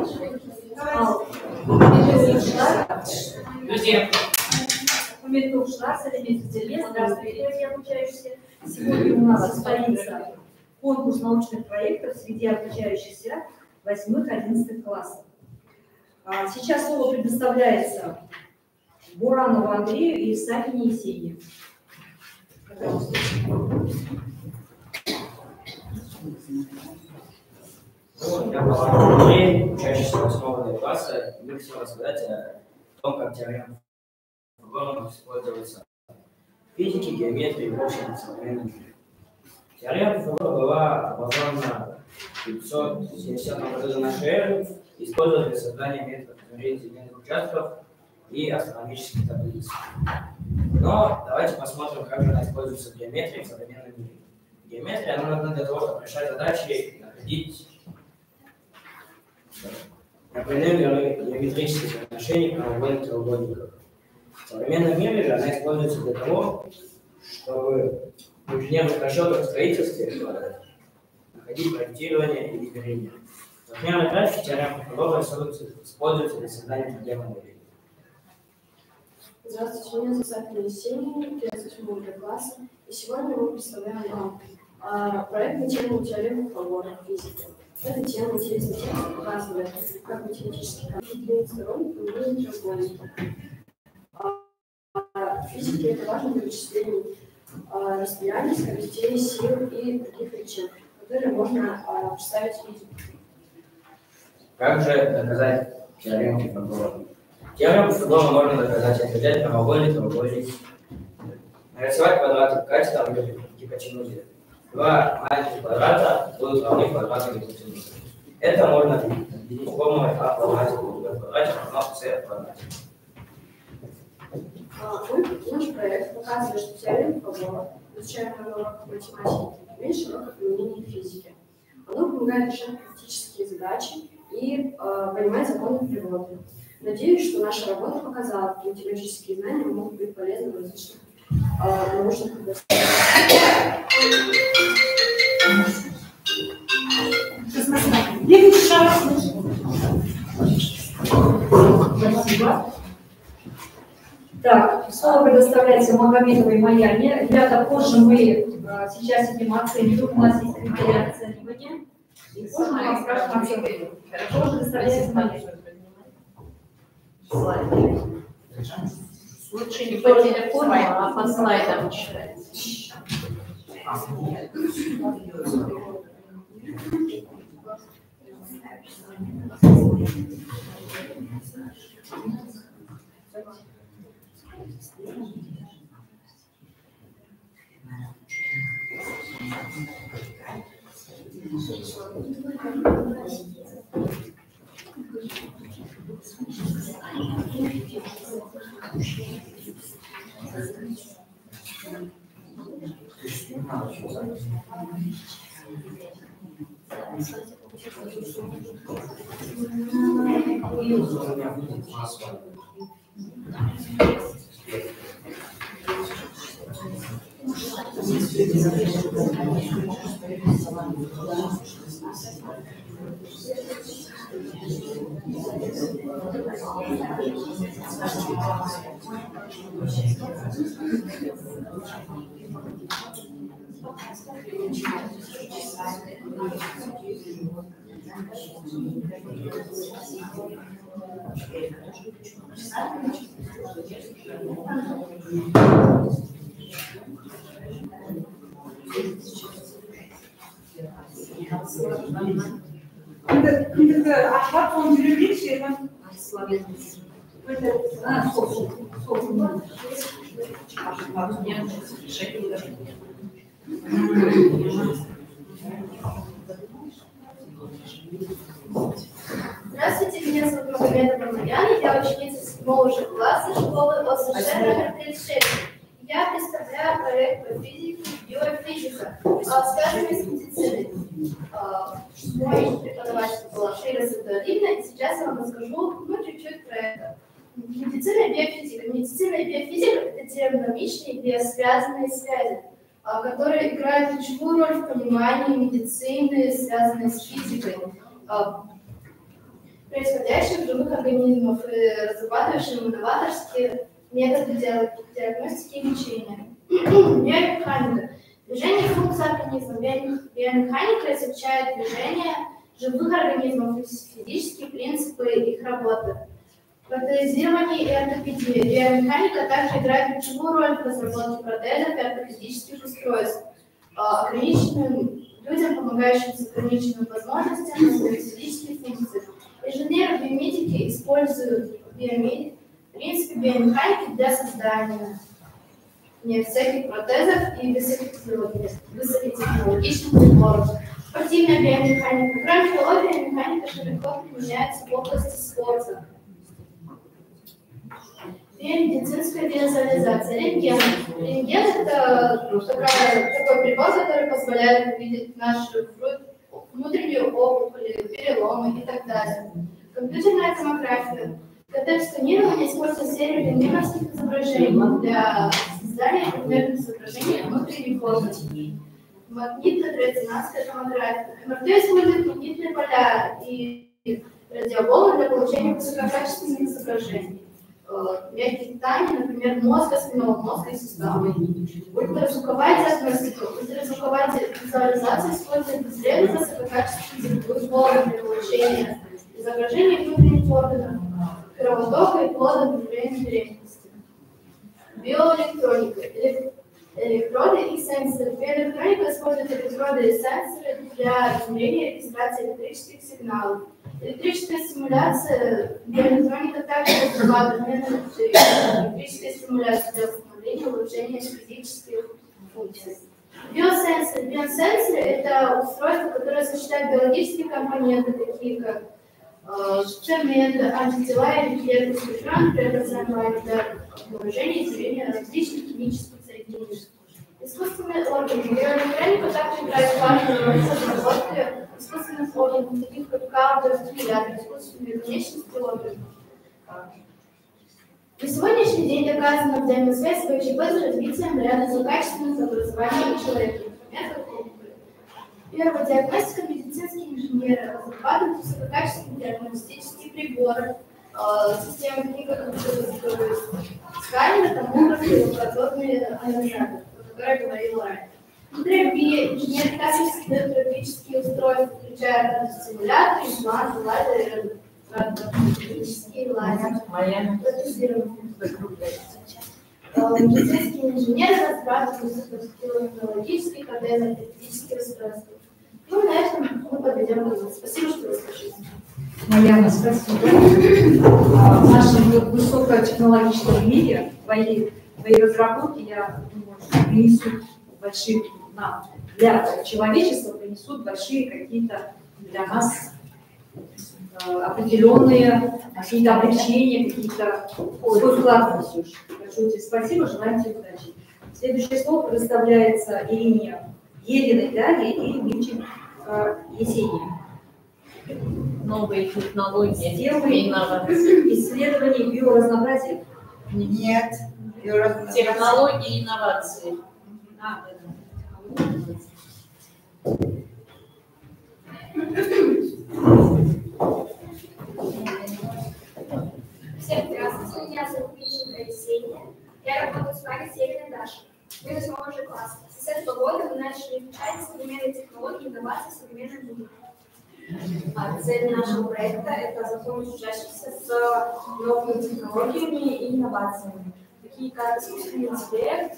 Здравствуйте, обучающиеся. Сегодня у нас состоится конкурс научных проектов среди обучающихся 8-11 классов. Сейчас слово предоставляется Буранову Андрею и Сафине Есению. Я Буранов Андрей, учащийся 8 класса, и хотел рассказать о том, как теорема Фигурова используется в физике, геометрии и в современном мире. Теорема Фигурова была образована в 570 году до нашей эры, используется для создания методов измерения земных участков и астрономических таблиц. Но давайте посмотрим, как она используется в геометрии в современном мире. Геометрия она нужна для того, чтобы решать задачи, находить геометрических отношений в прямоугольных треугольниках. В современном мире же она используется для того, чтобы в инженерных расчетах в строительстве находить проектирование и измерения. В примерной графике теорема Фигурова используется для создания проблемы модели. Здравствуйте, меня зовут Сафина Есения, я из 8 класса, и сегодня мы представляем вам проект на тему теоремы Фигурова в физике. Эта тема интересна тем, что показывает, как математические конфликты длинных сторон применяют треугольники. В физике это важно для вычисления расстояний, скоростей, сил и других величин, которые можно представить в физике. Как же доказать теорему Фигурова? Теорему Фигурова можно доказать, если взять треугольник, нарисовать квадраты катетом или гипотенузе. Два маленьких квадрата будут равны квадрату гипотенузы. Это можно объединить формулой А в квадрате плюс Б в квадрате равно С в квадрате. Наш проект показывает, что теорема Фигурова, изучаемая на уроках математики, имеет широкое применение в физике. Оно помогает решать практические задачи и понимать законы природы. Надеюсь, что наша работа показала, что математические знания могут быть полезны в различных научных областях. Спасибо. Так, слово предоставляется Магомедовой Маяне. Ребята, позже мы сейчас этим оцениваем. У нас есть критерии оценивания. И позже мы вам скажем оценку. Слово предоставляется Маяне. Лучше не по телефону, а по слайдам читать. Ahbap konuşabilir şey ben. Здравствуйте, меня зовут Магомедова Маяна, я ученица 7 класса школы ОСШ номер 36. Я представляю проект по физике биофизика, связанный с медициной. Мой преподаватель была Шейра Садуалина, и сейчас я вам расскажу чуть-чуть про это. Медицина и биофизика. Медицина и биофизика – это термодинамичные биосвязанные связи, которые играют ключевую роль в понимании медицины, связанной с физикой. При живых организмов и разрабатывающим новаторские методы диагностики и лечения. Биомеханика. Движение функций организма. Биомеханика изучает движение живых организмов и физические принципы их работы. Протезирование и ортопедия. Биомеханика также играет ключевую роль в разработке протезов и ортопедических устройств, ограниченным людям, помогающим с ограниченными возможностями развивать физические функции. Инженеры биомедики используют принципы биомеханики для создания всяких протезов и высокотехнологичных приборов. Спортивная биомеханика. Кроме того, биомеханика широко применяется в области спорта. Биомедицинская визуализация. Рентген. Рентген – это такой прибор, который позволяет увидеть нашу внутреннюю опухоль, переломы и так далее. Компьютерная томография. КТ-сканирование использует серию рентгеновских изображений для создания примерных изображений внутренних областей. Магнитно-резонансская томография. МРТ использует магнитные поля и радиоволны для получения высококачественных изображений. Мягкие ткани, например, мозга, спинного мозга и суставов. Ультразвуковая диагностика. Ультразвуковая визуализация использует взрывы высококачественных волн для получения изображений внутренних органов, кровотока и плода во время беременности. Биоэлектроника. Электроды и сенсоры. Биоэлектроника использует электроды и сенсоры для измерения и регистрации электрических сигналов. Электрическая стимуляция. Биоэлектроника также разрабатывает методы электрической стимуляции для восстановления и улучшения физических функций. Биосенсоры. Биосенсоры – это устройства, которые сочетают биологические компоненты, такие как ферменты, антитела или клетки с преобразованием для обнаружения и измерения различных химических соединений. Искусственные органы. Биоэлектроника также играет важную роль в разработке искусственных органов, таких как кардиостимулятор, искусственные конечности органов. На сегодняшний день доказана взаимосвязь ПЧП с развитием ряда злокачественных образований у человека, например, как опухоли. Первая диагностика. Медицинские инженеры разрабатывают высококачественные диагностические приборы, системы такие как компьютерные сканеры, томографы и лабораторные анализаторы, о которых я говорила ранее. Терапия. Инженеры также создают терапевтические устройства, включая стимуляторы, импланты, лазеры, радиотерапевтические лазеры. Медицинские инженеры разрабатывают высокотехнологические протезы, ортопедические устройства. Ну, на этом мы подведем итог. Спасибо, что вы слушали. Марьяна, спасибо. В нашем высокотехнологичном мире твои разработки, я думаю, что принесут большие, для человечества принесут большие какие-то для нас определенные какие-то облегчения, какие-то свой вклад несешь. Большое тебе спасибо, желаю тебе удачи. Следующее слово предоставляется Ирине Елиной Дарье и Мичин Есении. Новые технологии Сделай и инновации. исследование биоразнообразия. Нет. Технологии и инновации. Всем здравствуйте, меня зовут Мичин Есения. Я работаю с магистром Еленой Дашей. Мы из 8 класса. С этого года мы начали изучать современные технологии и инновации в современном мире. Цель нашего проекта – это знакомить учащихся с новыми технологиями и инновациями, такие как искусственный интеллект,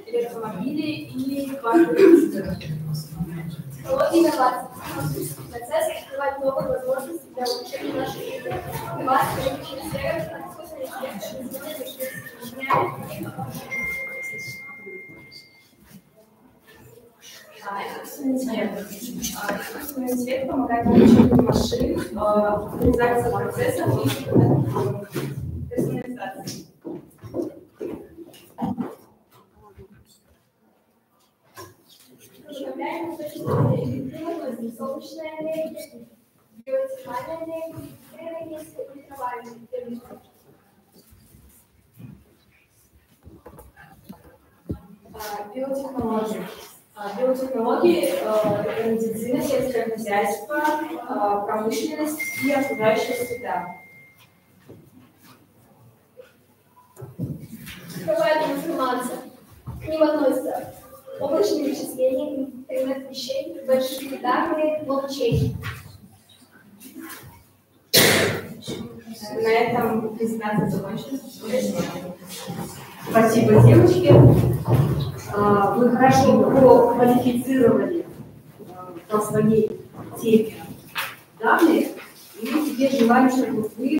электромобили и квантовые компьютеры. Технологии и инновации. Технологический процесс открывает новые возможности для улучшения нашей жизни. Инновации в различных сферах, искусственный интеллект, Искусственный интеллект помогает обучению машин, организации процессов и персонализации. Возобновляемые источники энергии, солнечная энергия, геотермальная энергия, энергия и ультравиолетовая энергия. Биотехнологии. Биотехнологии, это медицина, сельское хозяйство, промышленность и окружающая среда. Какая-то информация. К ним относятся облачные вычисления, интернет вещей, большие данные, блокчейн. На этом презентация закончена. Спасибо, девочки. Вы хорошо проквалифицировали по своей теме данные. И теперь желаю, чтобы вы